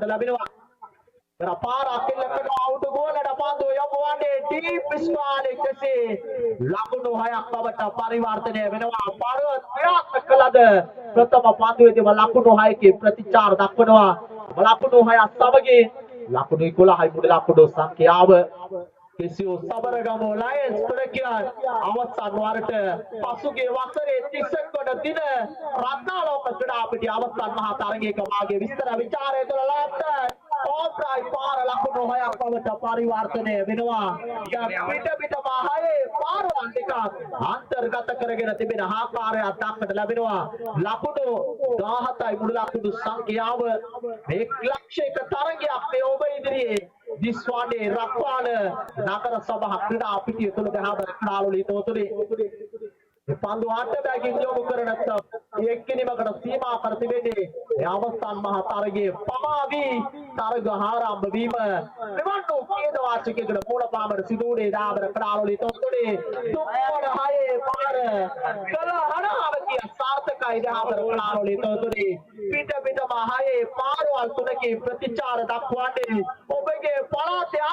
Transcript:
ලැබෙනවා. පාරක් එල්ලකට අවුට් ගෝලට පන්දු යොමු වන්නේ ඩීප් ස්පාලික් කෙසේ ලකුණු 6ක් බවට පරිවර්තනය වෙනවා. පරවත් ක්‍රියාත්මක කළද ප්‍රථම පන්දුවේදීම ලකුණු 6කින් ප්‍රතිචාර දක්වනවා. ලකුණු 6ක් සමගින් ලකුණු 11යි මුල ලකුණු සංඛ්‍යාව කිසියෝ සබරගම ලයන්ස් ප්‍රකියන් අවසන් වරට පසුගිය වසරේ 31 වන දින රත්නාලෝක ක්‍රීඩා පිටිය අවසන් මහා තරගයක වාගේ විස්තර විචාරය තුළ ලැබ්ද ඕප්‍රයි පාර ලකුණු 6ක් බවට පරිවර්තනය වෙනවා. පිට මහයේ පාරවල් දෙකක් අන්තර්ගත කරගෙන තිබෙන ආකාරයක් දක්නට ලැබෙනවා. ලකුණු 17යි මුළු ලකුණු සංඛ්‍යාව මේ ලක්ෂයක තරගයක් මේ ඔබ ඉදිරියේ දිස්වානේ රක්වාන නගර සභා ක්‍රීඩා පිටිය තුළ ගහබර ක්‍රීඩාවලිය තෝතුනේ පන්දු ආට බැගින් යොමු කරන එක්කෙනෙකුට සීමා කර තිබෙන්නේ අවසන් මහා තරගයේ පමා වී තරග ආරම්භ වීම මෙවන් වූ ඛේදවාචකයකට මූලපාමර සිදුවුනේ දාබර ක්‍රීඩාවලිය තෝතුනේ තුම්වන හයේ පාර කල හනාවකිය සාර්ථකයි දාබර ක්‍රීඩාවලිය තෝතුනේ පිට මහයේ පාරවල් තුනකින් ප්‍රතිචාර දක්වන්නේ ඔබගේ පළාතේ